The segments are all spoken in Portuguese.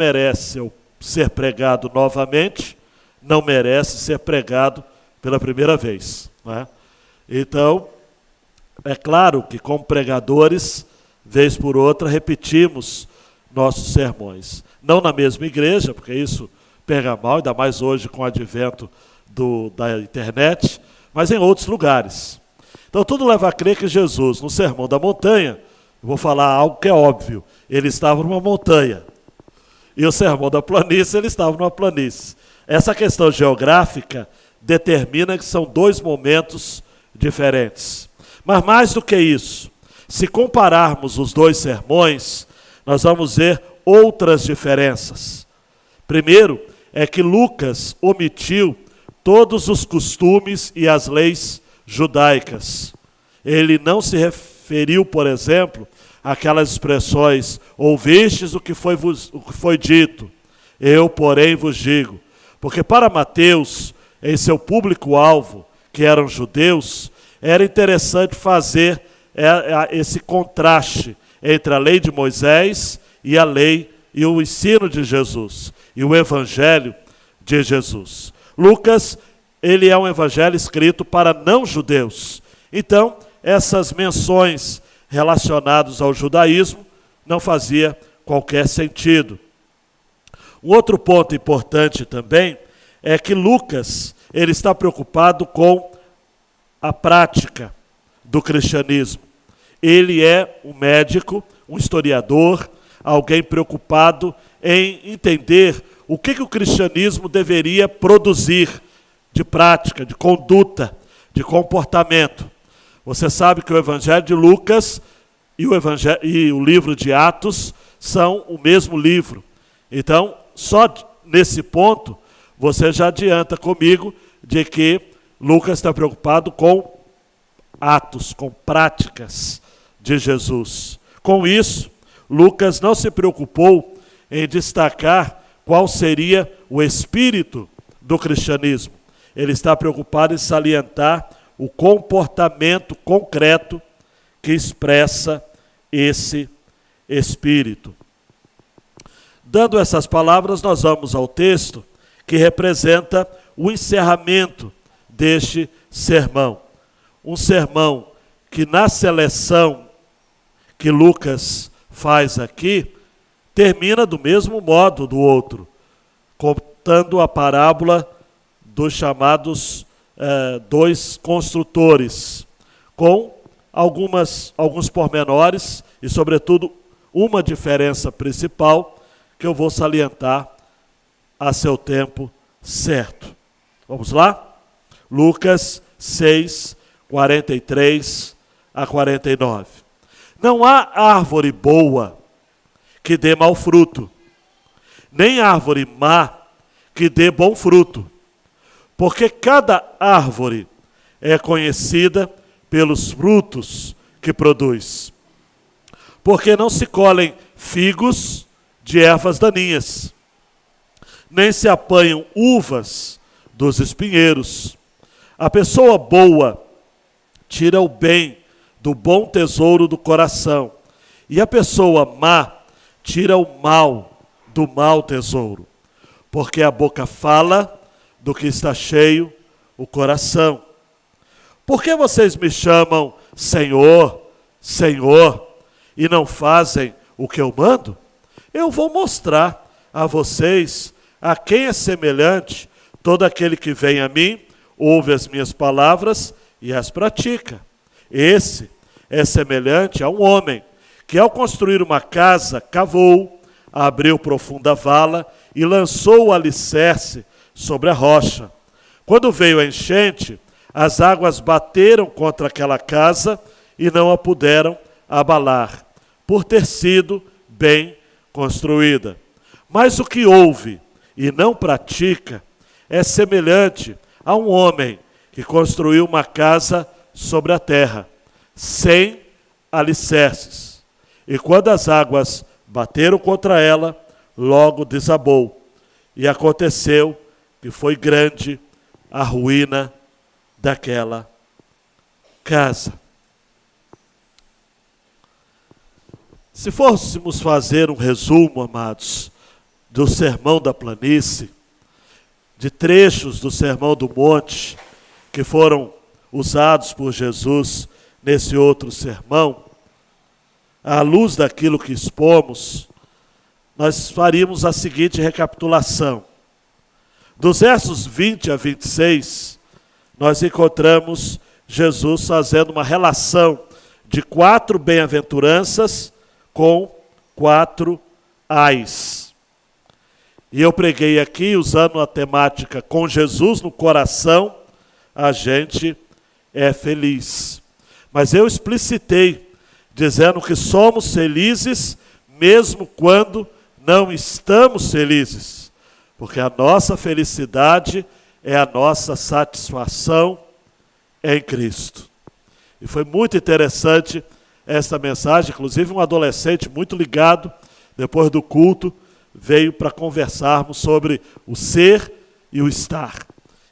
merece ser pregado novamente, não merece ser pregado pela primeira vez, não é? Então, é claro que como pregadores, vez por outra, repetimos nossos sermões. Não na mesma igreja, porque isso pega mal, ainda mais hoje com o advento da internet, mas em outros lugares. Então tudo leva a crer que Jesus, no Sermão da Montanha, eu vou falar algo que é óbvio, ele estava numa montanha. E o Sermão da Planície, ele estava numa planície. Essa questão geográfica determina que são dois momentos diferentes. Mas mais do que isso, se compararmos os dois sermões, nós vamos ver outras diferenças. Primeiro, é que Lucas omitiu todos os costumes e as leis judaicas. Ele não se referiu, por exemplo, àquelas expressões, ouvistes o que foi dito, eu, porém, vos digo. Porque para Mateus, em seu público-alvo, que eram judeus, era interessante fazer esse contraste entre a lei de Moisés e a lei e o ensino de Jesus, e o evangelho de Jesus. Lucas, ele é um evangelho escrito para não-judeus. Então, essas menções relacionadas ao judaísmo não fazia qualquer sentido. Um outro ponto importante também é que Lucas, ele está preocupado com a prática do cristianismo. Ele é um médico, um historiador, alguém preocupado em entender o que o cristianismo deveria produzir de prática, de conduta, de comportamento. Você sabe que o Evangelho de Lucas e o livro de Atos são o mesmo livro. Então, só nesse ponto, você já adianta comigo de que Lucas está preocupado com atos, com práticas de Jesus. Com isso, Lucas não se preocupou em destacar qual seria o espírito do cristianismo. Ele está preocupado em salientar o comportamento concreto que expressa esse espírito. Dando essas palavras, nós vamos ao texto que representa o encerramento deste sermão. Um sermão que na seleção que Lucas faz aqui, termina do mesmo modo do outro, contando a parábola dos chamados dois construtores, com alguns pormenores e, sobretudo, uma diferença principal que eu vou salientar a seu tempo certo. Vamos lá? Lucas 6, 43 a 49. Não há árvore boa que dê mau fruto, nem árvore má que dê bom fruto, porque cada árvore é conhecida pelos frutos que produz. Porque não se colhem figos de ervas daninhas, nem se apanham uvas dos espinheiros. A pessoa boa tira o bem do bom tesouro do coração, e a pessoa má tira o mal do mau tesouro, porque a boca fala do que está cheio o coração. Por que vocês me chamam Senhor, Senhor, e não fazem o que eu mando? Eu vou mostrar a vocês a quem é semelhante todo aquele que vem a mim, ouve as minhas palavras e as pratica. Esse é semelhante a um homem que, ao construir uma casa, cavou, abriu profunda vala e lançou o alicerce sobre a rocha. Quando veio a enchente, as águas bateram contra aquela casa e não a puderam abalar, por ter sido bem construída. Mas o que ouve e não pratica é semelhante a um homem que construiu uma casa sobre a terra, sem alicerces. E quando as águas bateram contra ela, logo desabou. E aconteceu que foi grande a ruína daquela casa. Se fôssemos fazer um resumo, amados, do Sermão da Planície, de trechos do Sermão do Monte, que foram usados por Jesus nesse outro sermão, à luz daquilo que expomos, nós faríamos a seguinte recapitulação. Dos versos 20 a 26, nós encontramos Jesus fazendo uma relação de 4 bem-aventuranças com 4 ais. E eu preguei aqui, usando a temática com Jesus no coração, a gente é feliz. Mas eu explicitei, dizendo que somos felizes mesmo quando não estamos felizes. Porque a nossa felicidade é a nossa satisfação em Cristo. E foi muito interessante esta mensagem, inclusive um adolescente muito ligado, depois do culto, veio para conversarmos sobre o ser e o estar.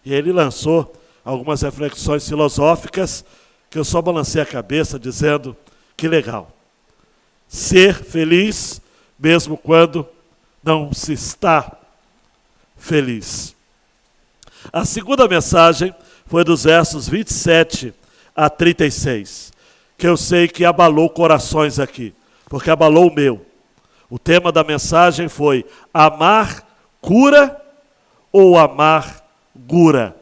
E ele lançou algumas reflexões filosóficas que eu só balancei a cabeça dizendo, que legal. Ser feliz mesmo quando não se está feliz. A segunda mensagem foi dos versos 27 a 36, que eu sei que abalou corações aqui, porque abalou o meu. O tema da mensagem foi: amar cura ou amar gura?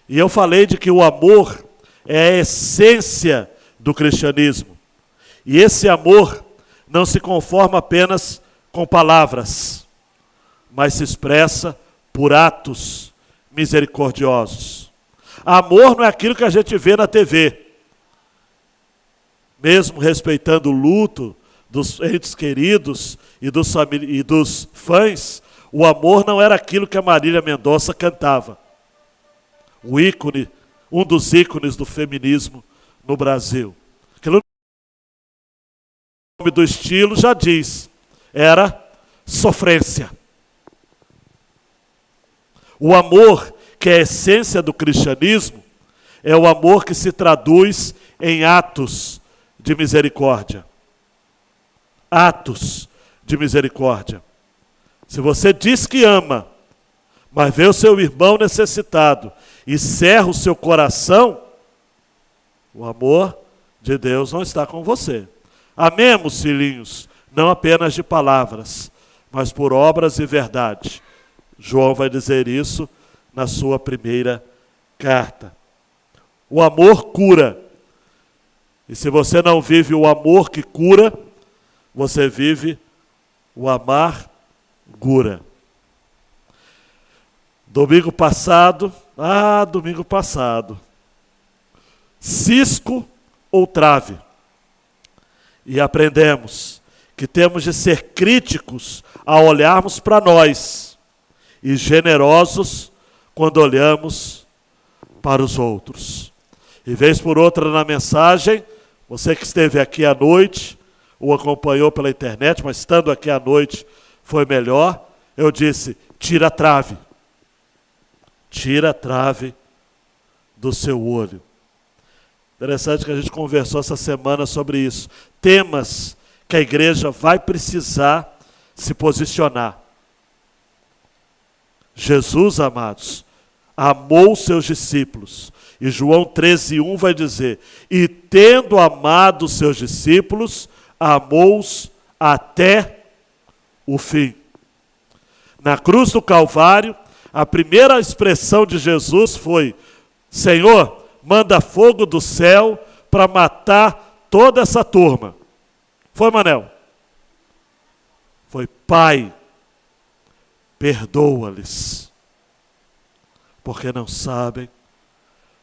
E eu falei de que o amor é a essência do cristianismo. E esse amor não se conforma apenas com palavras, mas se expressa por atos misericordiosos. Amor não é aquilo que a gente vê na TV. Mesmo respeitando o luto dos entes queridos e dos fãs, o amor não era aquilo que a Marília Mendonça cantava. O ícone, um dos ícones do feminismo no Brasil. Aquilo nome do estilo já diz, era sofrência. O amor, que é a essência do cristianismo, é o amor que se traduz em atos de misericórdia. Atos de misericórdia. Se você diz que ama, mas vê o seu irmão necessitado e cerra o seu coração, o amor de Deus não está com você. Amemos, filhinhos, não apenas de palavras, mas por obras e verdade. João vai dizer isso na sua primeira carta. O amor cura. E se você não vive o amor que cura, você vive o amargura. Domingo passado, cisco ou trave. E aprendemos que temos de ser críticos ao olharmos para nós e generosos quando olhamos para os outros. E vez por outra na mensagem, você que esteve aqui à noite, ou acompanhou pela internet, mas estando aqui à noite foi melhor, eu disse, tira a trave. Tira a trave do seu olho. Interessante que a gente conversou essa semana sobre isso. Temas que a igreja vai precisar se posicionar. Jesus, amados, amou os seus discípulos. E João 13:1 vai dizer, e tendo amado os seus discípulos, amou-os até o fim. Na cruz do Calvário, a primeira expressão de Jesus foi, Senhor, manda fogo do céu para matar toda essa turma. Foi, Manel? Foi, Pai, perdoa-lhes, porque não sabem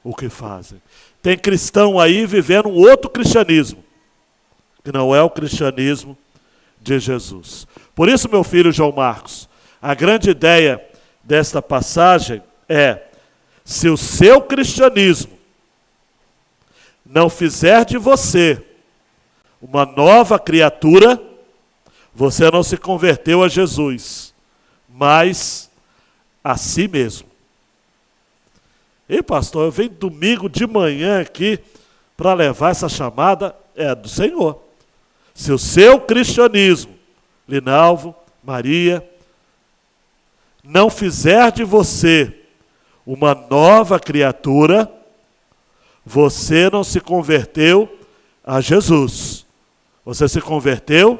o que fazem. Tem cristão aí vivendo um outro cristianismo, que não é o cristianismo de Jesus. Por isso, meu filho João Marcos, a grande ideia desta passagem é, se o seu cristianismo não fizer de você uma nova criatura, você não se converteu a Jesus, mas a si mesmo. E pastor, eu venho domingo de manhã aqui para levar essa chamada, é do Senhor. Se o seu cristianismo Linalvo, Maria, não fizer de você uma nova criatura, você não se converteu a Jesus. Você se converteu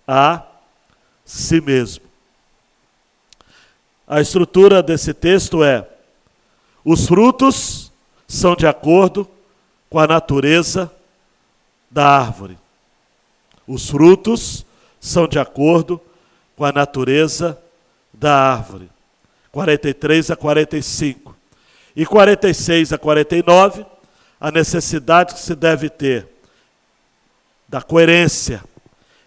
a si mesmo. A estrutura desse texto é: os frutos são de acordo com a natureza da árvore. Os frutos são de acordo com a natureza da árvore. 43 a 45. E 46 a 49, a necessidade que se deve ter da coerência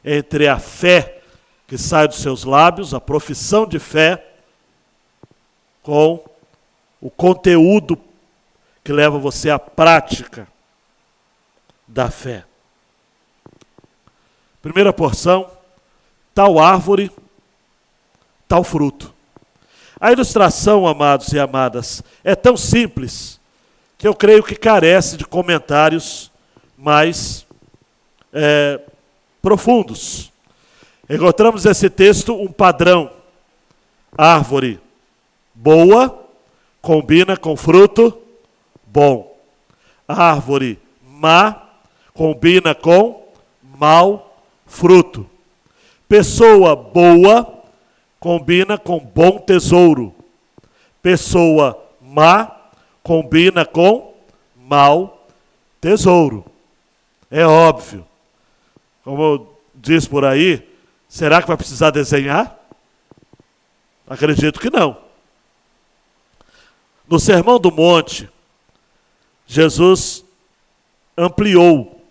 entre a fé que sai dos seus lábios, a profissão de fé, com o conteúdo que leva você à prática da fé. Primeira porção: tal árvore, tal fruto. A ilustração, amados e amadas, é tão simples que eu creio que carece de comentários mais profundos. Encontramos nesse texto um padrão: árvore boa combina com fruto bom. Árvore má combina com mau fruto. Pessoa boa combina com bom tesouro. Pessoa má combina com mau tesouro. É óbvio. Como diz por aí, será que vai precisar desenhar? Acredito que não. No Sermão do Monte, Jesus ampliou,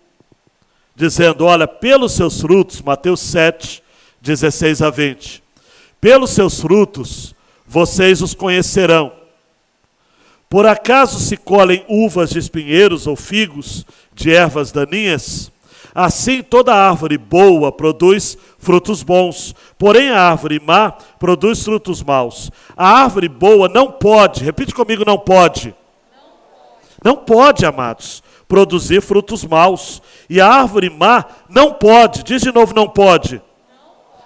dizendo: olha, pelos seus frutos, Mateus 7, 16 a 20, pelos seus frutos vocês os conhecerão. Por acaso se colhem uvas de espinheiros ou figos de ervas daninhas? Assim toda árvore boa produz frutos bons, porém a árvore má produz frutos maus. A árvore boa não pode, repite comigo, não pode. Não pode, amados, produzir frutos maus. E a árvore má não pode, diz de novo, não pode.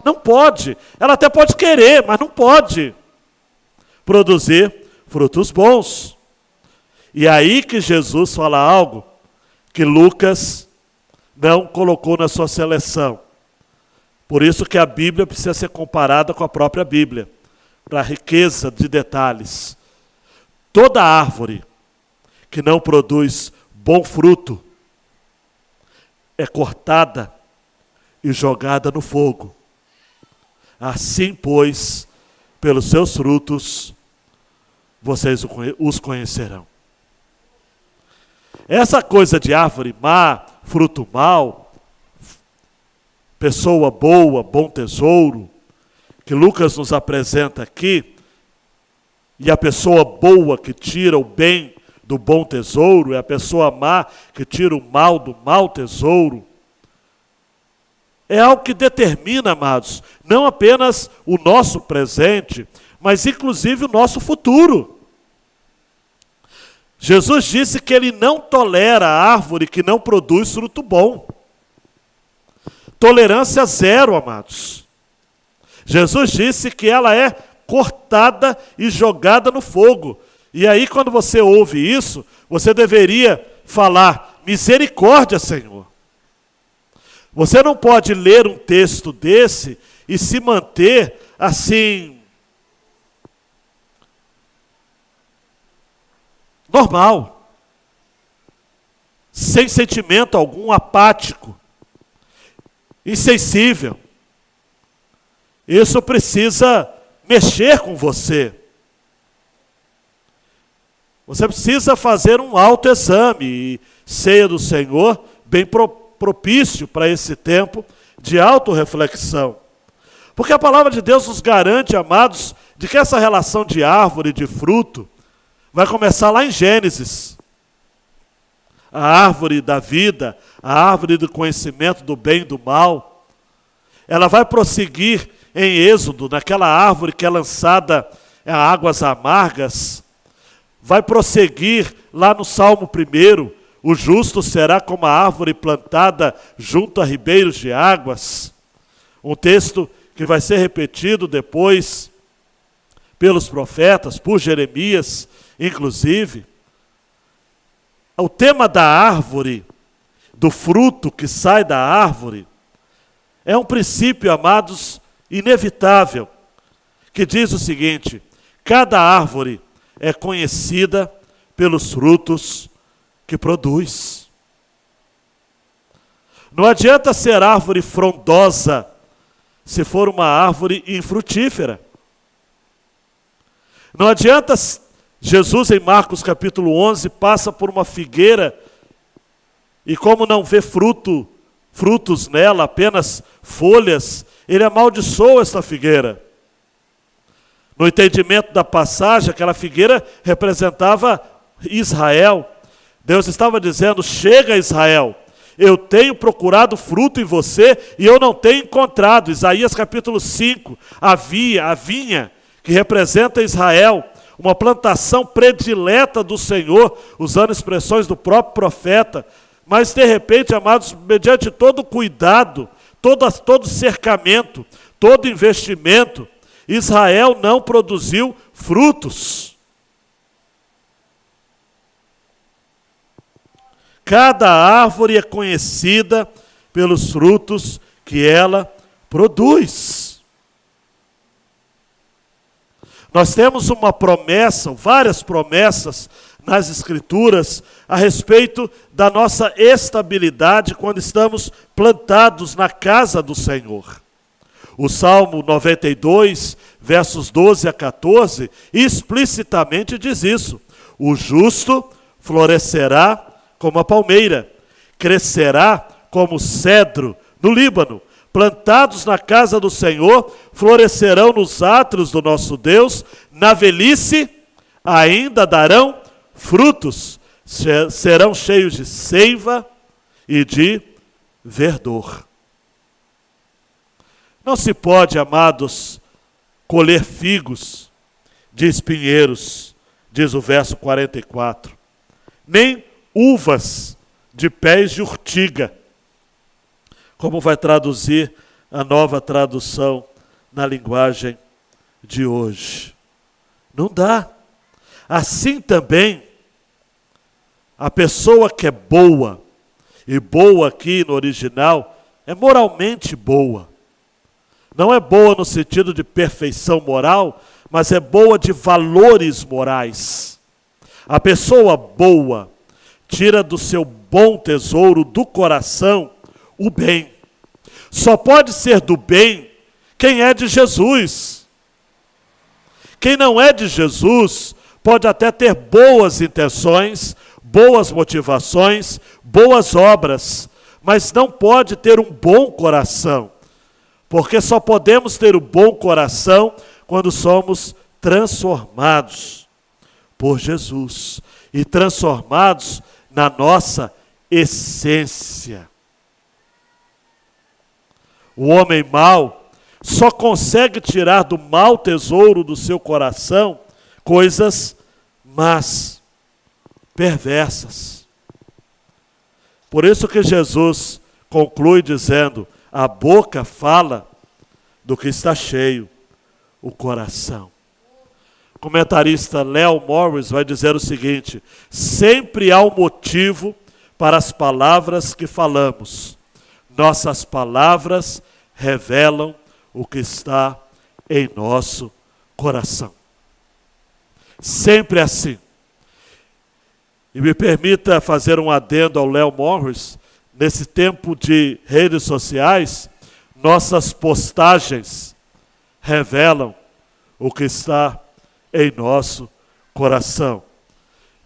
Não pode. Ela até pode querer, mas não pode produzir frutos bons. E aí que Jesus fala algo que Lucas não colocou na sua seleção. Por isso que a Bíblia precisa ser comparada com a própria Bíblia, para a riqueza de detalhes. Toda árvore que não produz bom fruto é cortada e jogada no fogo. Assim, pois, pelos seus frutos, vocês os conhecerão. Essa coisa de árvore má, fruto mau, pessoa boa, bom tesouro, que Lucas nos apresenta aqui, e a pessoa boa que tira o bem do bom tesouro, e a pessoa má que tira o mal do mau tesouro, é algo que determina, amados, não apenas o nosso presente, mas inclusive o nosso futuro. Jesus disse que ele não tolera a árvore que não produz fruto bom. Tolerância zero, amados. Jesus disse que ela é cortada e jogada no fogo. E aí, quando você ouve isso, você deveria falar: misericórdia, Senhor. Você não pode ler um texto desse e se manter assim, normal, sem sentimento algum, apático, insensível. Isso precisa mexer com você. Você precisa fazer um autoexame, e ceia do Senhor, bem propício para esse tempo de autorreflexão. Porque a palavra de Deus nos garante, amados, de que essa relação de árvore e de fruto vai começar lá em Gênesis. A árvore da vida, a árvore do conhecimento do bem e do mal, ela vai prosseguir em Êxodo, naquela árvore que é lançada a águas amargas, vai prosseguir lá no Salmo 1, o justo será como a árvore plantada junto a ribeiros de águas. Um texto que vai ser repetido depois pelos profetas, por Jeremias, inclusive. O tema da árvore, do fruto que sai da árvore, é um princípio, amados, inevitável, que diz o seguinte: cada árvore é conhecida pelos frutos que produz. Não adianta ser árvore frondosa se for uma árvore infrutífera. Não adianta, Jesus em Marcos capítulo 11 passa por uma figueira e como não vê frutos nela, apenas folhas, ele amaldiçoa esta figueira. No entendimento da passagem, aquela figueira representava Israel. Deus estava dizendo: chega, Israel, eu tenho procurado fruto em você e eu não tenho encontrado. Isaías capítulo 5, a vinha que representa Israel, uma plantação predileta do Senhor, usando expressões do próprio profeta. Mas de repente, amados, mediante todo cuidado, todo cercamento, todo investimento, Israel não produziu frutos. Cada árvore é conhecida pelos frutos que ela produz. Nós temos uma promessa, várias promessas nas Escrituras a respeito da nossa estabilidade quando estamos plantados na casa do Senhor. O Salmo 92, versos 12 a 14, explicitamente diz isso: o justo florescerá como a palmeira, crescerá como o cedro no Líbano. Plantados na casa do Senhor, florescerão nos átrios do nosso Deus, na velhice ainda darão frutos, serão cheios de seiva e de verdor. Não se pode, amados, colher figos de espinheiros, diz o verso 44, nem uvas de pés de urtiga, como vai traduzir a Nova Tradução na linguagem de hoje. Não dá. Assim também, a pessoa que é boa, e boa aqui no original, é moralmente boa. Não é boa no sentido de perfeição moral, mas é boa de valores morais. A pessoa boa tira do seu bom tesouro do coração o bem. Só pode ser do bem quem é de Jesus. Quem não é de Jesus pode até ter boas intenções, boas motivações, boas obras, mas não pode ter um bom coração. Porque só podemos ter o bom coração quando somos transformados por Jesus e transformados na nossa essência. O homem mau só consegue tirar do mau tesouro do seu coração coisas más, perversas. Por isso que Jesus conclui dizendo: a boca fala do que está cheio o coração. O comentarista Léo Morris vai dizer o seguinte: sempre há um motivo para as palavras que falamos. Nossas palavras revelam o que está em nosso coração. Sempre assim. E me permita fazer um adendo ao Léo Morris. Nesse tempo de redes sociais, nossas postagens revelam o que está em nosso coração.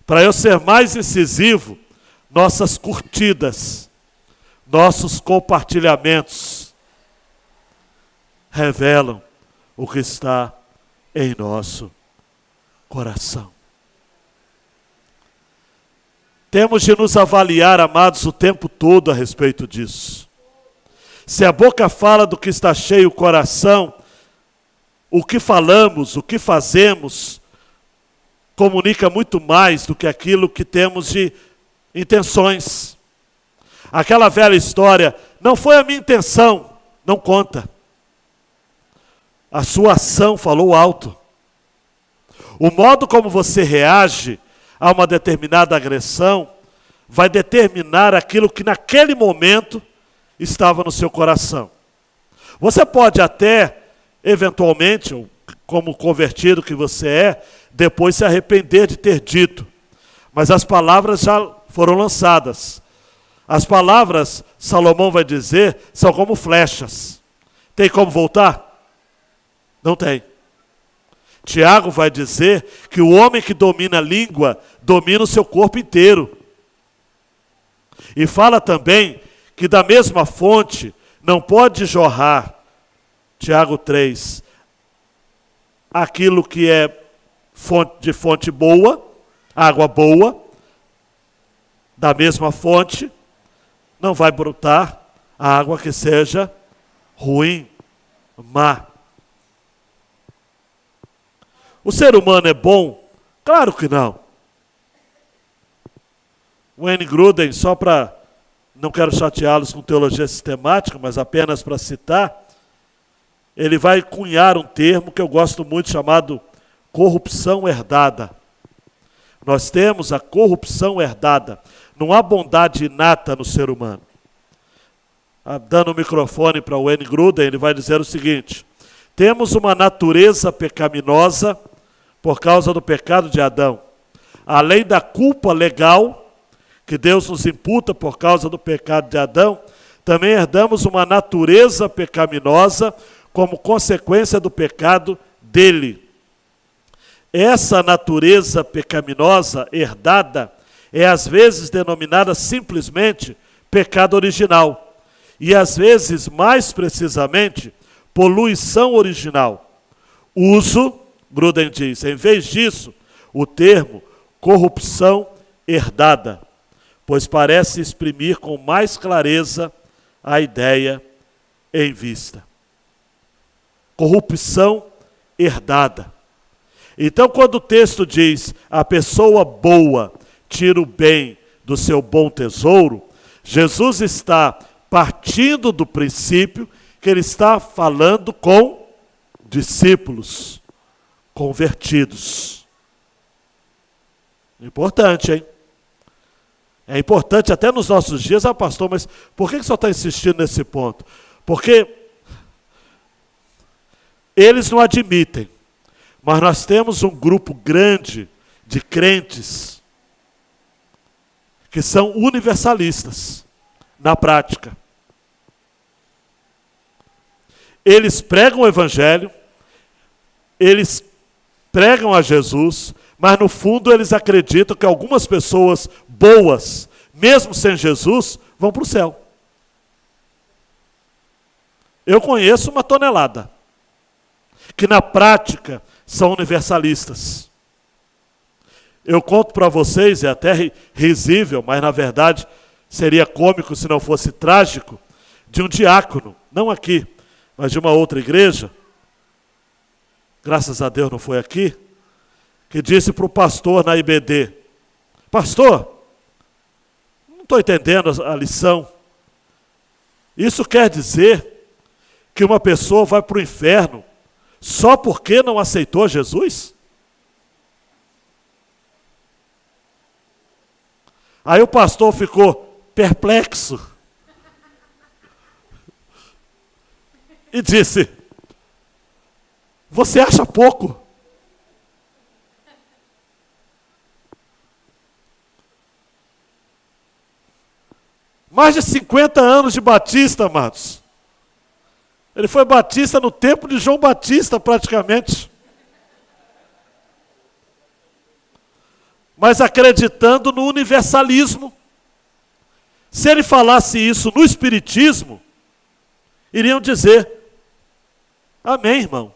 Para eu ser mais incisivo, nossas curtidas, nossos compartilhamentos revelam o que está em nosso coração. Temos de nos avaliar, amados, o tempo todo a respeito disso. Se a boca fala do que está cheio o coração, o que falamos, o que fazemos, comunica muito mais do que aquilo que temos de intenções. Aquela velha história, não foi a minha intenção, não conta. a sua ação falou alto. O modo como você reage a uma determinada agressão vai determinar aquilo que naquele momento estava no seu coração. Você pode até, eventualmente, como convertido que você é, depois se arrepender de ter dito. Mas as palavras já foram lançadas. As palavras, Salomão vai dizer, são como flechas. Tem como voltar? Não tem. Tiago vai dizer que o homem que domina a língua, domina o seu corpo inteiro. E fala também que da mesma fonte não pode jorrar, Tiago 3, aquilo que é de fonte boa, água boa, da mesma fonte, não vai brotar a água que seja ruim, má. O ser humano é bom? Claro que não. Wayne Grudem, só para, não quero chateá-los com teologia sistemática, mas apenas para citar, ele vai cunhar um termo que eu gosto muito, chamado corrupção herdada. Nós temos a corrupção herdada. Não há bondade inata no ser humano. Dando o microfone para o Wayne Grudem, ele vai dizer o seguinte: temos uma natureza pecaminosa por causa do pecado de Adão. Além da culpa legal que Deus nos imputa por causa do pecado de Adão, também herdamos uma natureza pecaminosa como consequência do pecado dele. Essa natureza pecaminosa herdada é às vezes denominada simplesmente pecado original e às vezes, mais precisamente, poluição original. Uso, Grudem diz, em vez disso, o termo corrupção herdada, pois parece exprimir com mais clareza a ideia em vista. Corrupção herdada. Então, quando o texto diz a pessoa boa tira o bem do seu bom tesouro, Jesus está partindo do princípio que ele está falando com discípulos convertidos. Importante, hein? É importante até nos nossos dias, pastor, mas por que o senhor está insistindo nesse ponto? Porque eles não admitem, mas nós temos um grupo grande de crentes que são universalistas na prática. Eles pregam o evangelho, eles pregam a Jesus, mas no fundo eles acreditam que algumas pessoas boas, mesmo sem Jesus, vão para o céu. Eu conheço uma tonelada, que na prática são universalistas. Eu conto para vocês, é até risível, mas na verdade seria cômico se não fosse trágico, de um diácono, não aqui, mas de uma outra igreja, graças a Deus não foi aqui, que disse para o pastor na IBD: pastor, não estou entendendo a lição. Isso quer dizer que uma pessoa vai para o inferno só porque não aceitou Jesus? Aí o pastor ficou perplexo e disse: você acha pouco? Mais de 50 anos de batista, amados. Ele foi batista no tempo de João Batista, praticamente. Mas acreditando no universalismo. Se ele falasse isso no espiritismo, iriam dizer: amém, irmão.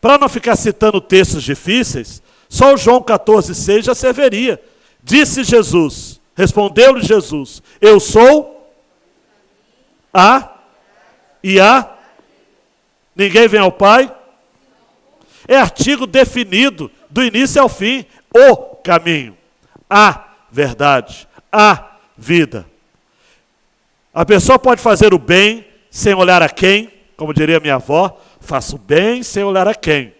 Para não ficar citando textos difíceis, só o João 14,6 já serviria. Disse Jesus, respondeu-lhe Jesus: eu sou a e a. Ninguém vem ao Pai. É artigo definido do início ao fim. O caminho, a verdade, a vida. A pessoa pode fazer o bem sem olhar a quem, como diria minha avó, faço bem sem olhar a quem.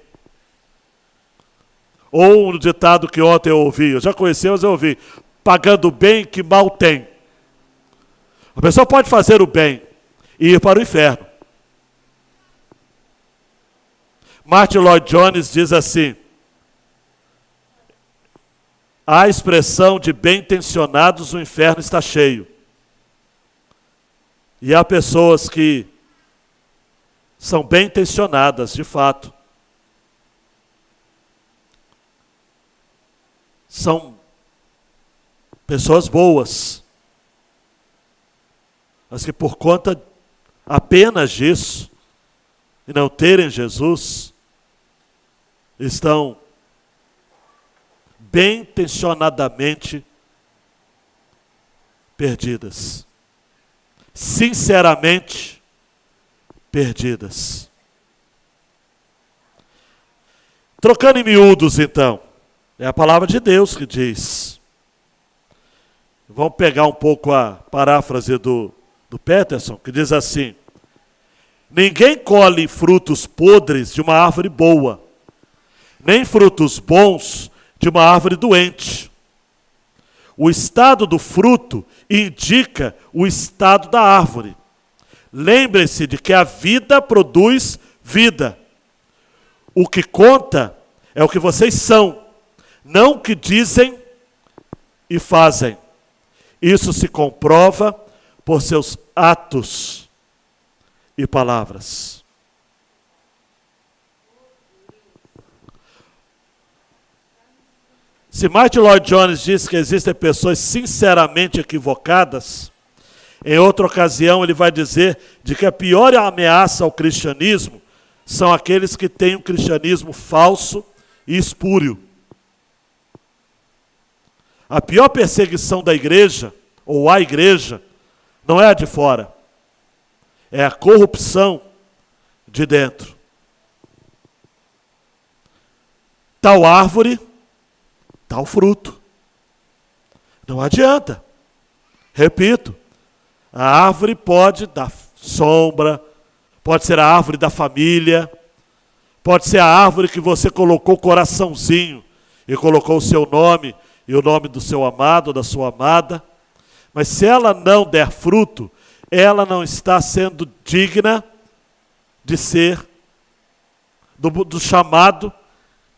Ou um ditado que ontem eu ouvi, eu já conheci, mas eu ouvi, pagando bem que mal tem. A pessoa pode fazer o bem e ir para o inferno. Martin Lloyd Jones diz assim: a expressão de bem-intencionados, o inferno está cheio. E há pessoas que são bem-intencionadas, de fato. São pessoas boas, mas que por conta apenas disso, e não terem Jesus, estão bem-intencionadamente perdidas. Sinceramente perdidas. Trocando em miúdos, então, é a palavra de Deus que diz. Vamos pegar um pouco a paráfrase do Peterson, que diz assim: ninguém colhe frutos podres de uma árvore boa, nem frutos bons de uma árvore doente. O estado do fruto indica o estado da árvore. Lembre-se de que a vida produz vida. O que conta é o que vocês são, não o que dizem e fazem. Isso se comprova por seus atos e palavras. Se Martin Lloyd Jones diz que existem pessoas sinceramente equivocadas, em outra ocasião ele vai dizer de que a pior ameaça ao cristianismo são aqueles que têm um cristianismo falso e espúrio. A pior perseguição da igreja, ou à igreja, não é a de fora, é a corrupção de dentro. Tal árvore, tal fruto. Não adianta. Repito, a árvore pode dar sombra, pode ser a árvore da família, pode ser a árvore que você colocou coraçãozinho e colocou o seu nome e o nome do seu amado ou da sua amada, mas se ela não der fruto, ela não está sendo digna de ser do chamado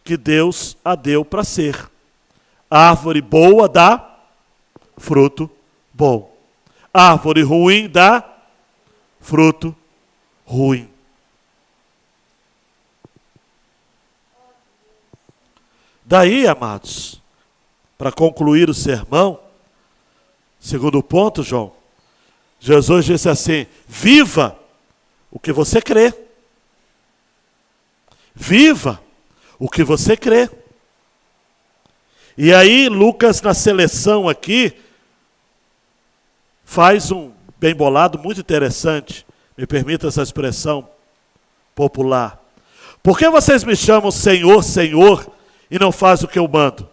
que Deus a deu para ser. Árvore boa dá fruto bom. Árvore ruim dá fruto ruim. Daí, amados, para concluir o sermão, segundo ponto, João, Jesus disse assim: viva o que você crê. Viva o que você crê. E aí, Lucas, na seleção aqui, faz um bem bolado muito interessante. Me permita essa expressão popular. Por que vocês me chamam Senhor, Senhor, e não fazem o que eu mando?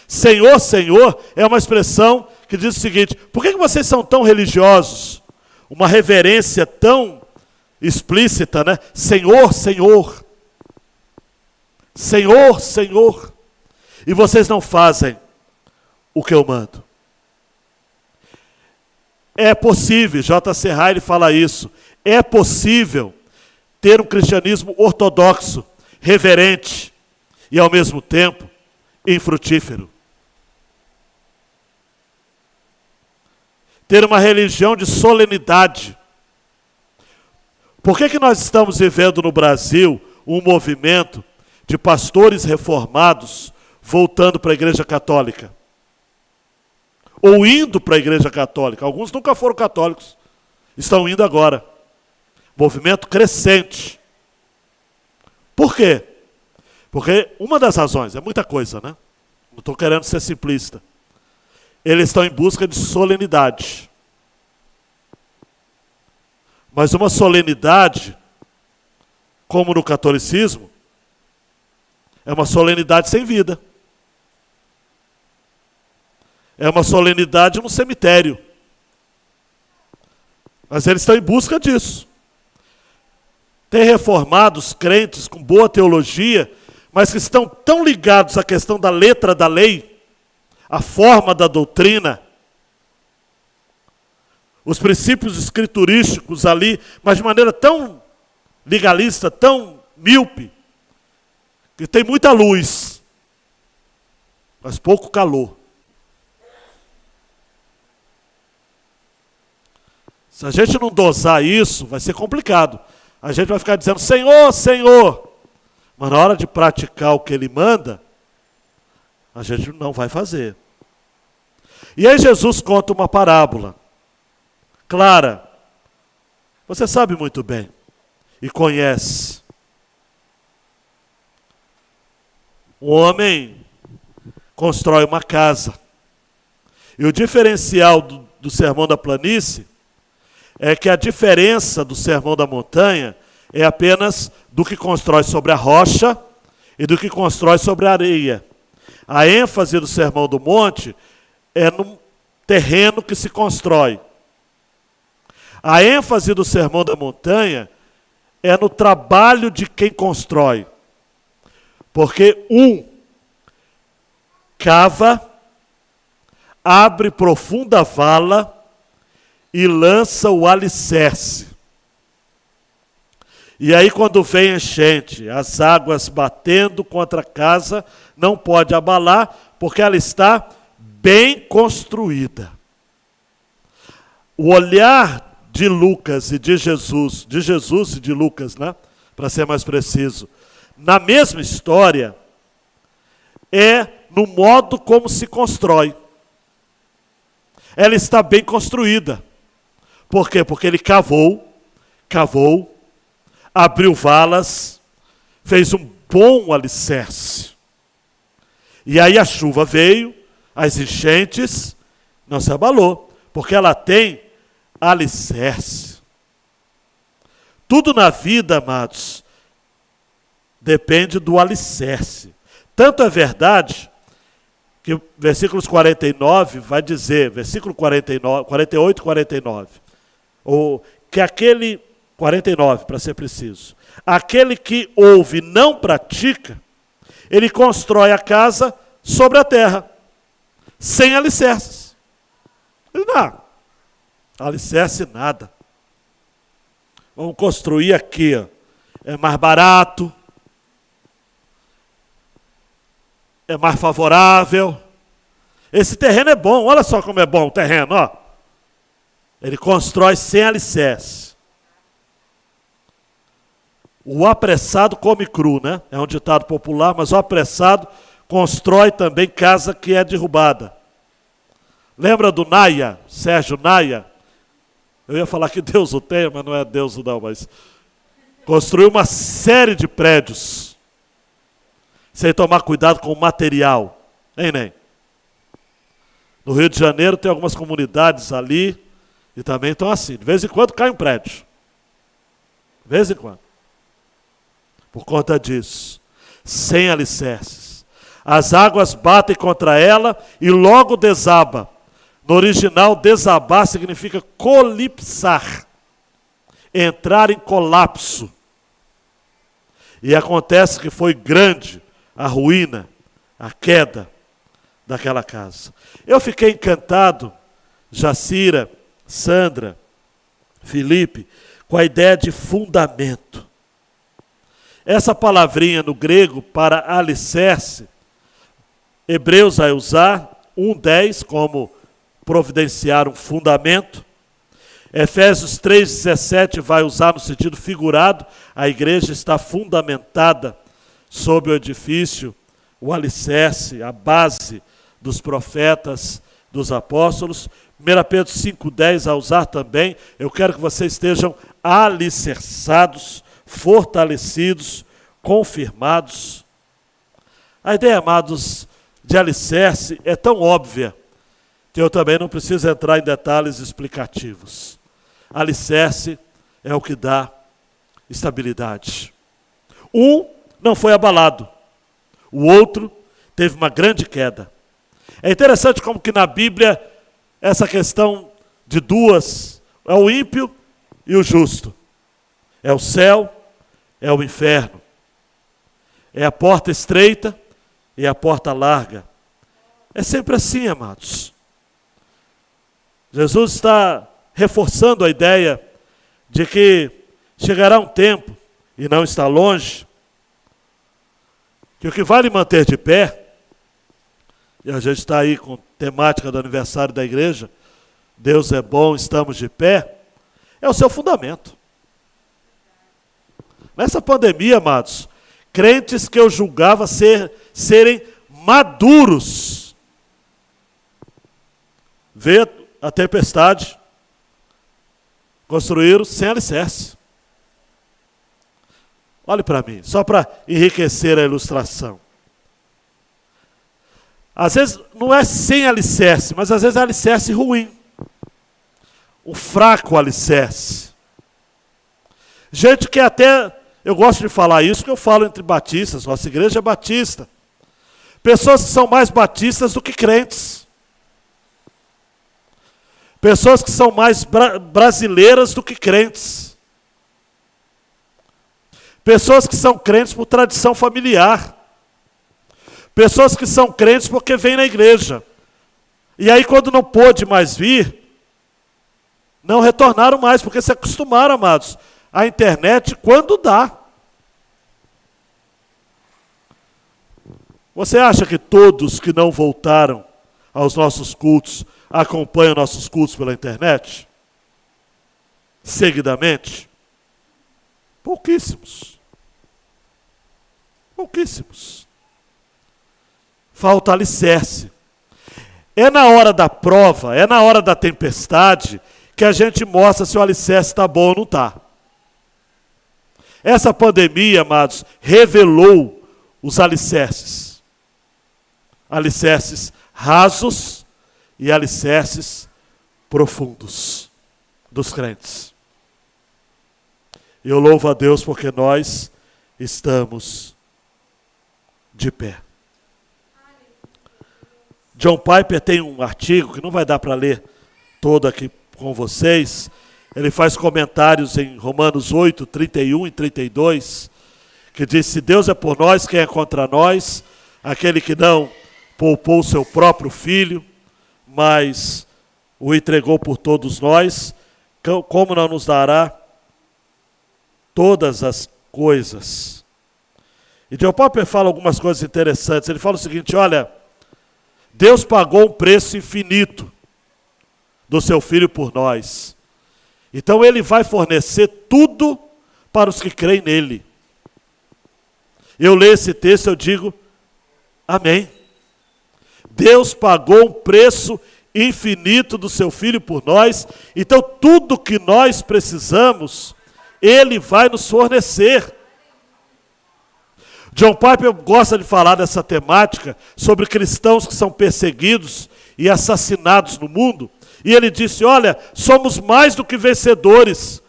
Senhor, Senhor é uma expressão que diz o seguinte: por que vocês são tão religiosos? Uma reverência tão explícita, né? Senhor, Senhor. Senhor, Senhor. E vocês não fazem o que eu mando. É possível, J.C. Ryle fala isso, é possível ter um cristianismo ortodoxo, reverente e ao mesmo tempo infrutífero. Ter uma religião de solenidade. Por que nós estamos vivendo no Brasil um movimento de pastores reformados voltando para a Igreja Católica? Ou indo para a Igreja Católica. Alguns nunca foram católicos, estão indo agora. Movimento crescente. Por quê? Porque uma das razões, é muita coisa, né? Não estou querendo ser simplista. Eles estão em busca de solenidade. Mas uma solenidade, como no catolicismo, é uma solenidade sem vida. É uma solenidade no cemitério. Mas eles estão em busca disso. Tem reformados, crentes com boa teologia, mas que estão tão ligados à questão da letra da lei, à forma da doutrina, os princípios escriturísticos ali, mas de maneira tão legalista, tão míope, que tem muita luz, mas pouco calor. Se a gente não dosar isso, vai ser complicado. A gente vai ficar dizendo, Senhor, Senhor. Mas na hora de praticar o que Ele manda, a gente não vai fazer. E aí Jesus conta uma parábola clara. Você sabe muito bem e conhece. Um homem constrói uma casa. E o diferencial do Sermão da Planície é que a diferença do Sermão da Montanha é apenas do que constrói sobre a rocha e do que constrói sobre a areia. A ênfase do Sermão do Monte é no terreno que se constrói. A ênfase do Sermão da Montanha é no trabalho de quem constrói. Porque um cava, abre profunda vala e lança o alicerce. E aí quando vem enchente, as águas batendo contra a casa, não pode abalar, porque ela está bem construída. O olhar de Lucas e de Jesus e de Lucas, né, para ser mais preciso, na mesma história, é no modo como se constrói. Ela está bem construída. Por quê? Porque ele cavou, abriu valas, fez um bom alicerce. E aí a chuva veio, as enchentes, não se abalou, porque ela tem alicerce. Tudo na vida, amados, depende do alicerce. Tanto é verdade que versículos 49 vai dizer, versículo 49, 48 e 49, ou que aquele, 49 para ser preciso, aquele que ouve e não pratica, ele constrói a casa sobre a terra, sem alicerces. Ele não, alicerce nada. Vamos construir aqui, ó. É mais barato, é mais favorável. Esse terreno é bom, olha só como é bom o terreno, ó. Ele constrói sem alicerce. O apressado come cru, né? É um ditado popular, mas o apressado constrói também casa que é derrubada. Lembra do Naia, Sérgio Naia? Eu ia falar que Deus o tenha, mas não é Deus não, mas construiu uma série de prédios sem tomar cuidado com o material. Hein, Ney? No Rio de Janeiro tem algumas comunidades ali e também estão assim. De vez em quando cai um prédio. De vez em quando. Por conta disso. Sem alicerces. As águas batem contra ela e logo desaba. No original, desabar significa colapsar. Entrar em colapso. E acontece que foi grande a ruína, a queda daquela casa. Eu fiquei encantado, Jacira, Sandra, Felipe, com a ideia de fundamento. Essa palavrinha no grego para alicerce, Hebreus vai usar 1:10 como providenciar um fundamento. Efésios 3:17 vai usar no sentido figurado, a igreja está fundamentada sobre o edifício, o alicerce, a base dos profetas, dos apóstolos. 1 Pedro 5:10 a usar também, eu quero que vocês estejam alicerçados, fortalecidos, confirmados. A ideia, amados, de alicerce é tão óbvia que eu também não preciso entrar em detalhes explicativos. Alicerce é o que dá estabilidade. Um não foi abalado, o outro teve uma grande queda. É interessante como que na Bíblia essa questão de duas, é o ímpio e o justo. É o céu é o inferno. É a porta estreita e a porta larga. É sempre assim, amados. Jesus está reforçando a ideia de que chegará um tempo, e não está longe, que o que vai lhe manter de pé, e a gente está aí com temática do aniversário da igreja, Deus é bom, estamos de pé, é o seu fundamento. Nessa pandemia, amados, crentes que eu julgava serem maduros, vê a tempestade, construíram sem alicerce. Olhe para mim, só para enriquecer a ilustração. Às vezes não é sem alicerce, mas às vezes é alicerce ruim. Um fraco alicerce. Gente que até, eu gosto de falar isso, porque eu falo entre batistas, nossa igreja é batista. Pessoas que são mais batistas do que crentes. Pessoas que são mais brasileiras do que crentes. Pessoas que são crentes por tradição familiar. Pessoas que são crentes porque vêm na igreja. E aí quando não pôde mais vir, não retornaram mais, porque se acostumaram, amados, à internet quando dá. Você acha que todos que não voltaram aos nossos cultos acompanham nossos cultos pela internet? Seguidamente? Pouquíssimos. Pouquíssimos. Falta alicerce. É na hora da prova, é na hora da tempestade que a gente mostra se o alicerce está bom ou não está. Essa pandemia, amados, revelou os alicerces. Alicerces rasos e alicerces profundos dos crentes. Eu louvo a Deus porque nós estamos de pé. John Piper tem um artigo que não vai dar para ler todo aqui com vocês. Ele faz comentários em Romanos 8, 31 e 32, que diz: se Deus é por nós, quem é contra nós? Aquele que não poupou o seu próprio filho, mas o entregou por todos nós, como não nos dará todas as coisas? E John Piper fala algumas coisas interessantes. Ele fala o seguinte: olha, Deus pagou um preço infinito do seu Filho por nós. Então Ele vai fornecer tudo para os que creem nele. Eu leio esse texto e eu digo, amém. Deus pagou um preço infinito do seu Filho por nós, então tudo que nós precisamos, Ele vai nos fornecer. John Piper gosta de falar dessa temática sobre cristãos que são perseguidos e assassinados no mundo. E ele disse, olha, somos mais do que vencedores,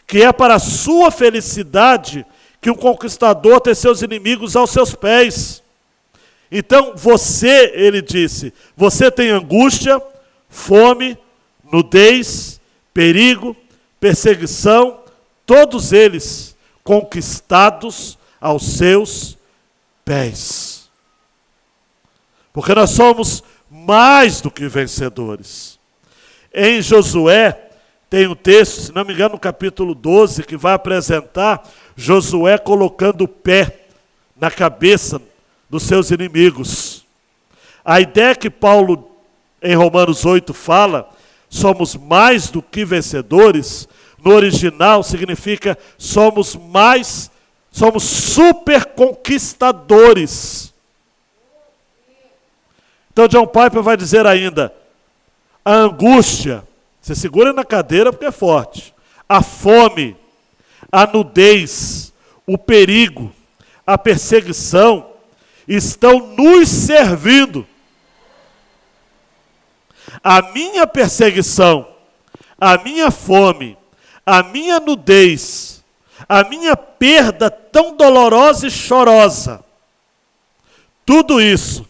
que é para a sua felicidade que um conquistador tem seus inimigos aos seus pés. Então você, ele disse, você tem angústia, fome, nudez, perigo, perseguição, todos eles conquistados aos seus pés. Porque nós somos mais do que vencedores. Em Josué, tem um texto, se não me engano, no capítulo 12, que vai apresentar Josué colocando o pé na cabeça dos seus inimigos. A ideia que Paulo, em Romanos 8, fala, somos mais do que vencedores, no original significa somos super conquistadores. Então John Piper vai dizer ainda, a angústia, você segura na cadeira porque é forte, a fome, a nudez, o perigo, a perseguição, estão nos servindo. A minha perseguição, a minha fome, a minha nudez, a minha perda tão dolorosa e chorosa, tudo isso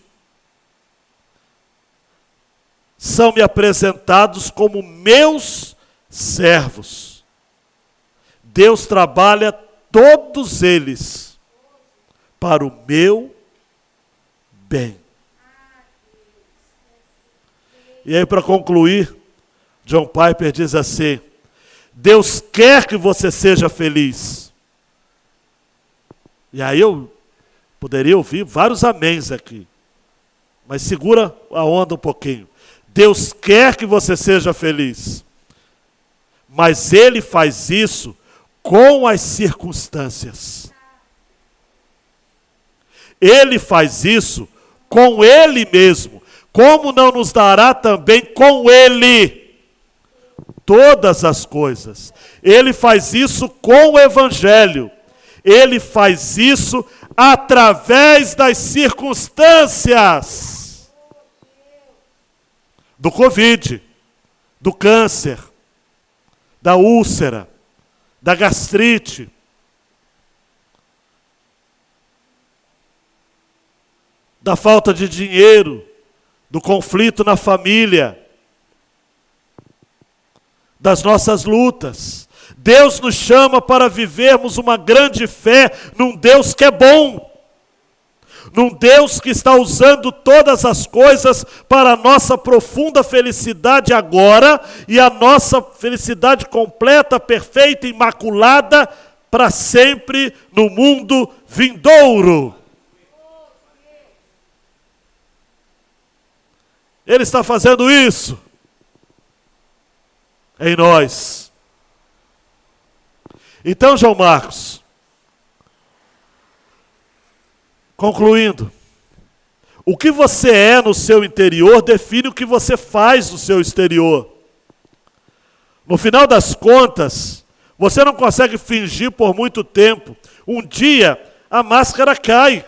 são me apresentados como meus servos. Deus trabalha todos eles para o meu bem. E aí, para concluir, John Piper diz assim: Deus quer que você seja feliz. E aí eu poderia ouvir vários améns aqui, mas segura a onda um pouquinho. Deus quer que você seja feliz, mas Ele faz isso com as circunstâncias. Ele faz isso com Ele mesmo. Como não nos dará também com Ele todas as coisas? Ele faz isso com o Evangelho. Ele faz isso através das circunstâncias. Do Covid, do câncer, da úlcera, da gastrite. Da falta de dinheiro, do conflito na família, das nossas lutas. Deus nos chama para vivermos uma grande fé num Deus que é bom, num Deus que está usando todas as coisas para a nossa profunda felicidade agora e a nossa felicidade completa, perfeita, imaculada para sempre no mundo vindouro. Ele está fazendo isso em nós. Então, João Marcos, concluindo, o que você é no seu interior define o que você faz no seu exterior. No final das contas, você não consegue fingir por muito tempo. Um dia, a máscara cai.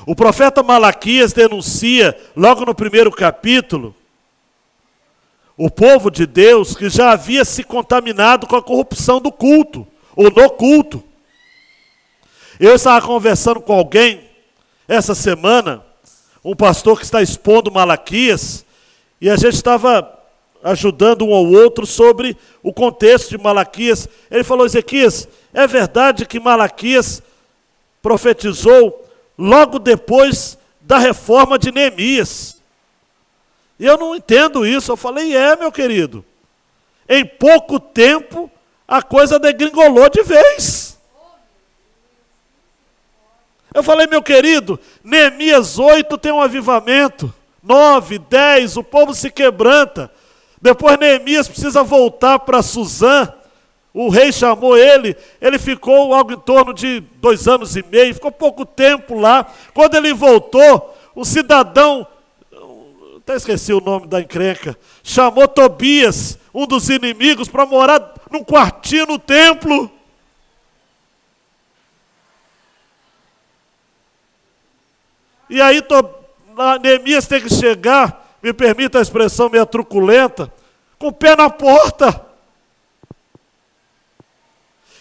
O profeta Malaquias denuncia, logo no primeiro capítulo, o povo de Deus que já havia se contaminado com a corrupção do culto, ou no culto. Eu estava conversando com alguém, essa semana, um pastor que está expondo Malaquias, e a gente estava ajudando um ao outro sobre o contexto de Malaquias. Ele falou: Ezequias, é verdade que Malaquias profetizou logo depois da reforma de Neemias? E eu não entendo isso. Eu falei: meu querido, em pouco tempo a coisa degringolou de vez. Eu falei: meu querido, Neemias 8 tem um avivamento, 9, 10, o povo se quebranta. Depois Neemias precisa voltar para Suzã. O rei chamou ele ficou algo em torno de 2 anos e meio, ficou pouco tempo lá. Quando ele voltou, o cidadão, até esqueci o nome da encrenca, chamou Tobias, um dos inimigos, para morar num quartinho no templo. E aí Neemias tem que chegar, me permita a expressão meio truculenta, com o pé na porta.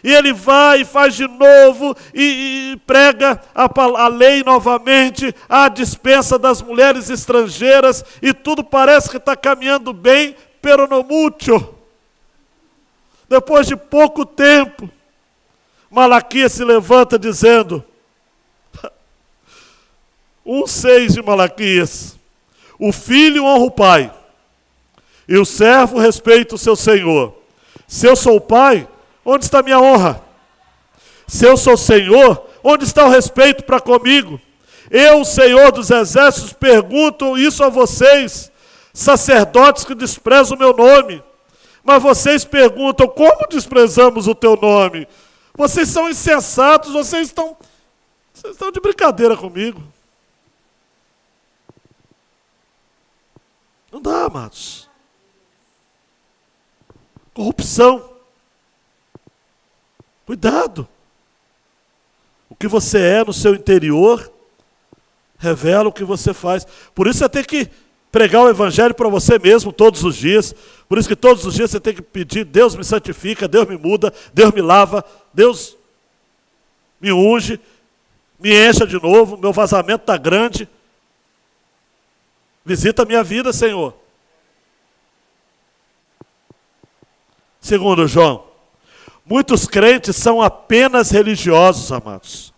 E ele vai e faz de novo e prega a lei novamente, a dispensa das mulheres estrangeiras, e tudo parece que está caminhando bem, pero no mucho. Depois de pouco tempo, Malaquias se levanta dizendo, 1:6 de Malaquias: o filho honra o pai, e o servo respeita o seu senhor. Se eu sou o pai, onde está minha honra? Se eu sou Senhor, onde está o respeito para comigo? Eu, o Senhor dos exércitos, pergunto isso a vocês, sacerdotes que desprezam o meu nome. Mas vocês perguntam: como desprezamos o teu nome? Vocês são insensatos, vocês estão de brincadeira comigo. Não dá, amados. Corrupção. Cuidado. O que você é no seu interior revela o que você faz. Por isso você tem que pregar o evangelho para você mesmo todos os dias. Por isso que todos os dias você tem que pedir: Deus me santifica, Deus me muda, Deus me lava, Deus me unge, me encha de novo, meu vazamento está grande. Visita a minha vida, Senhor. Segundo João, Muitos crentes são apenas religiosos, amados.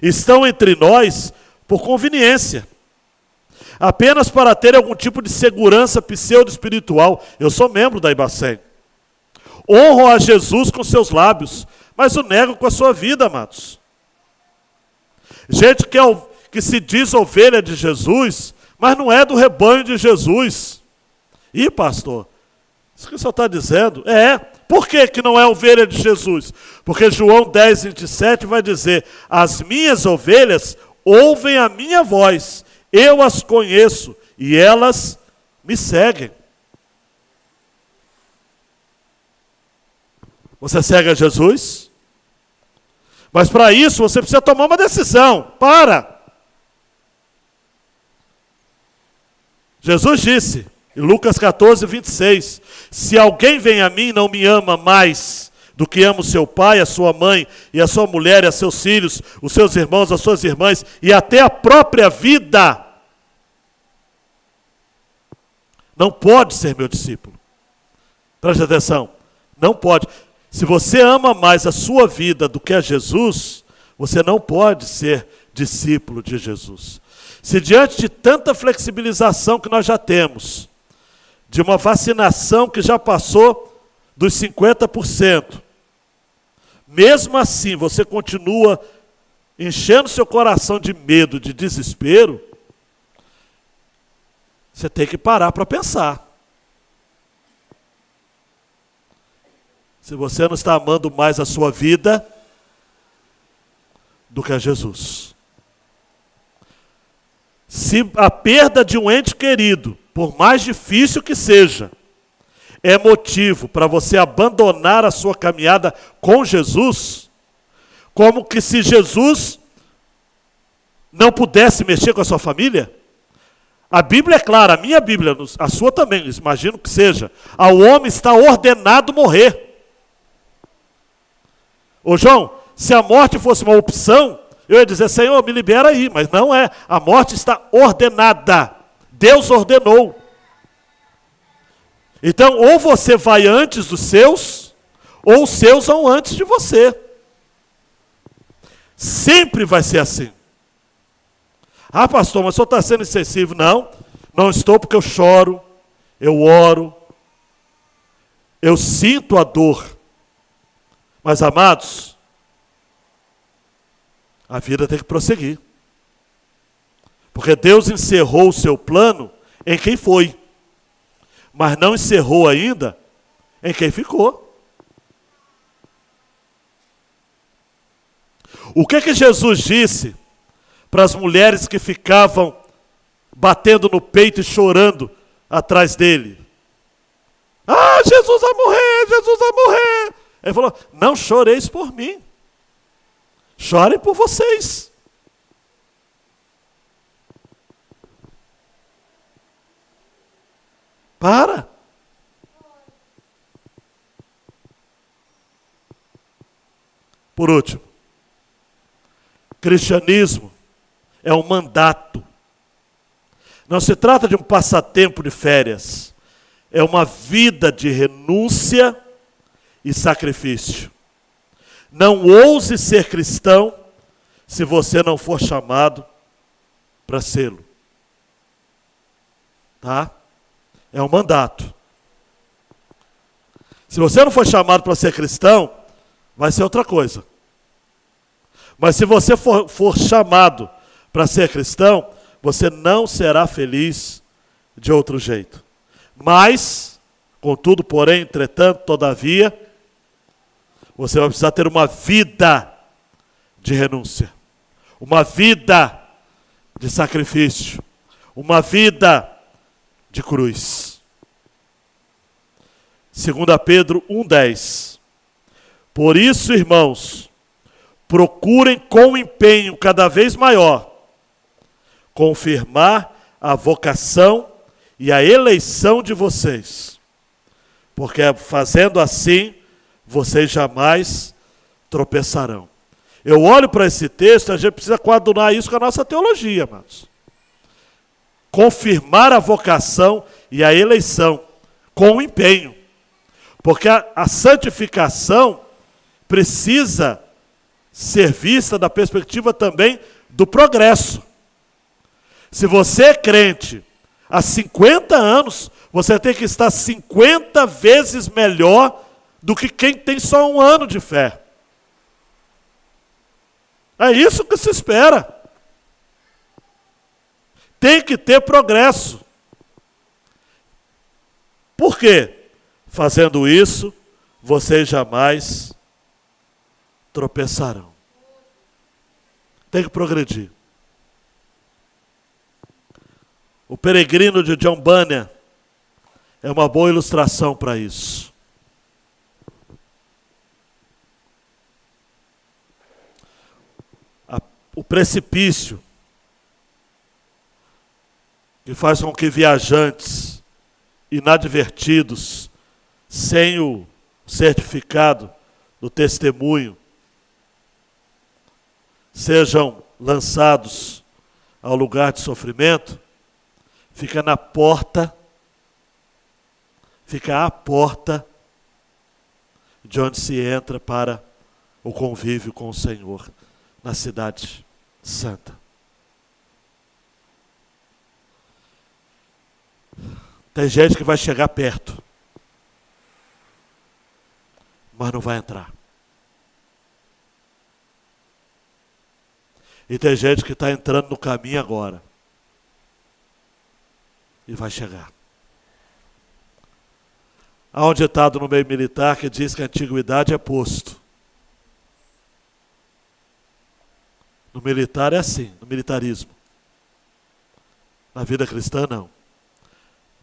Estão entre nós por conveniência. Apenas para ter algum tipo de segurança pseudo-espiritual. Eu sou membro da Ibacem. Honro a Jesus com seus lábios, mas o nego com a sua vida, amados. Gente que se diz ovelha de Jesus, mas não é do rebanho de Jesus. Ih, pastor, isso que o senhor está dizendo? Por que não é ovelha de Jesus? Porque João 10, 27 vai dizer: as minhas ovelhas ouvem a minha voz, eu as conheço e elas me seguem. Você segue a Jesus? Mas para isso você precisa tomar uma decisão. Jesus disse, em Lucas 14, 26, se alguém vem a mim e não me ama mais do que ama o seu pai, a sua mãe, e a sua mulher, e a seus filhos, os seus irmãos, as suas irmãs, e até a própria vida, não pode ser meu discípulo. Preste atenção, não pode. Se você ama mais a sua vida do que a Jesus, você não pode ser discípulo de Jesus. Se diante de tanta flexibilização que nós já temos, de uma vacinação que já passou dos 50%, mesmo assim você continua enchendo seu coração de medo, de desespero, você tem que parar para pensar. Se você não está amando mais a sua vida do que a Jesus. Se a perda de um ente querido, por mais difícil que seja, é motivo para você abandonar a sua caminhada com Jesus, como que se Jesus não pudesse mexer com a sua família? A Bíblia é clara, a minha Bíblia, a sua também, imagino que seja. Ao homem está ordenado morrer. Ô João, se a morte fosse uma opção, eu ia dizer, Senhor, me libera aí, mas não é. A morte está ordenada. Deus ordenou. Então, ou você vai antes dos seus, ou os seus vão antes de você. Sempre vai ser assim. Ah, pastor, mas o senhor está sendo excessivo. Não, não estou, porque eu choro, eu oro, eu sinto a dor. Mas, amados, a vida tem que prosseguir. Porque Deus encerrou o seu plano em quem foi, mas não encerrou ainda em quem ficou. O que Jesus disse para as mulheres que ficavam batendo no peito e chorando atrás dele? Ah, Jesus vai morrer, Jesus vai morrer. Ele falou, não choreis por mim, chorem por vocês. Para. Por último, cristianismo é um mandato. Não se trata de um passatempo de férias. É uma vida de renúncia e sacrifício. Não ouse ser cristão se você não for chamado para sê-lo. Tá? É um mandato. Se você não for chamado para ser cristão, vai ser outra coisa. Mas se você for chamado para ser cristão, você não será feliz de outro jeito. Mas, contudo, porém, entretanto, todavia, você vai precisar ter uma vida de renúncia, uma vida de sacrifício, uma vida de cruz. 2 Pedro 1,10. Por isso, irmãos, procurem com empenho cada vez maior confirmar a vocação e a eleição de vocês, porque fazendo assim, vocês jamais tropeçarão. Eu olho para esse texto, a gente precisa coadunar isso com a nossa teologia, amados. Confirmar a vocação e a eleição com empenho. Porque a santificação precisa ser vista da perspectiva também do progresso. Se você é crente há 50 anos, você tem que estar 50 vezes melhor do que quem tem só 1 ano de fé. É isso que se espera. Tem que ter progresso. Por quê? Fazendo isso, vocês jamais tropeçarão. Tem que progredir. O Peregrino de John Bunyan é uma boa ilustração para isso. O precipício que faz com que viajantes inadvertidos, sem o certificado do testemunho, sejam lançados ao lugar de sofrimento, fica à porta de onde se entra para o convívio com o Senhor na cidade santa. Tem gente que vai chegar perto, mas não vai entrar. E tem gente que está entrando no caminho agora e vai chegar. Há um ditado no meio militar que diz que a antiguidade é posto. No militar é assim, no militarismo. Na vida cristã, não.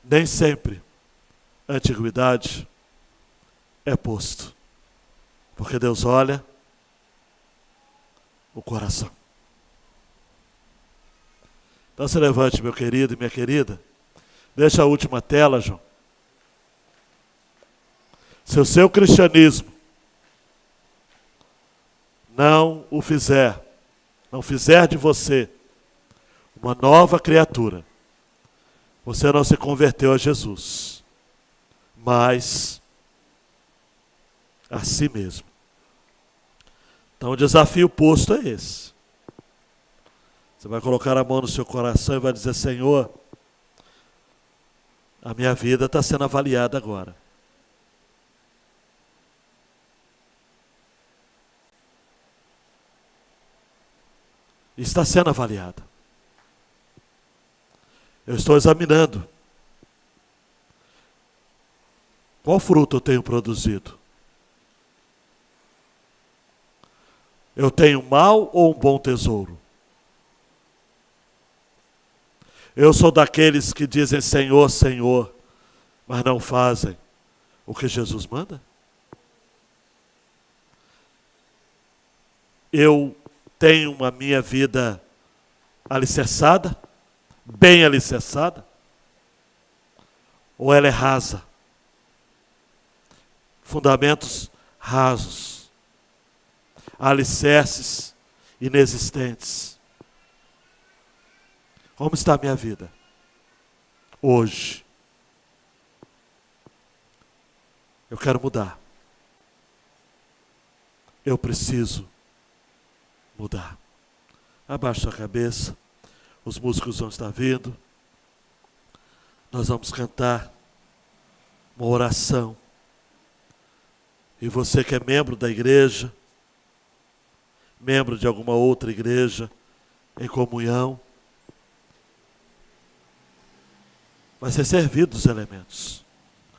Nem sempre a antiguidade é posto. Porque Deus olha o coração. Então se levante, meu querido e minha querida. Deixa a última tela, João. Se o seu cristianismo não fizer de você uma nova criatura, você não se converteu a Jesus, mas a si mesmo. Então o desafio posto é esse. Você vai colocar a mão no seu coração e vai dizer: Senhor, a minha vida está sendo avaliada agora. Está sendo avaliada. Eu estou examinando qual fruto eu tenho produzido. Eu tenho um mau ou um bom tesouro? Eu sou daqueles que dizem Senhor, Senhor, mas não fazem o que Jesus manda? Eu tenho a minha vida alicerçada, bem alicerçada, ou ela é rasa? Fundamentos rasos, alicerces inexistentes. Como está a minha vida hoje? Eu quero mudar. Eu preciso mudar. Abaixa a cabeça. Os músicos vão estar vindo. Nós vamos cantar uma oração. E você que é membro da igreja, membro de alguma outra igreja, em comunhão, vai ser servido os elementos.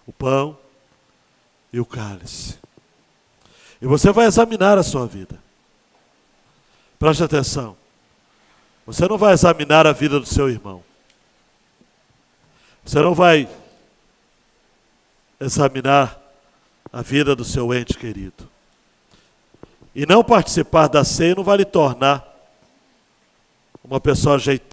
O pão e o cálice. E você vai examinar a sua vida. Preste atenção. Você não vai examinar a vida do seu irmão. Você não vai examinar a vida do seu ente querido. E não participar da ceia não vai lhe tornar uma pessoa ajeitada.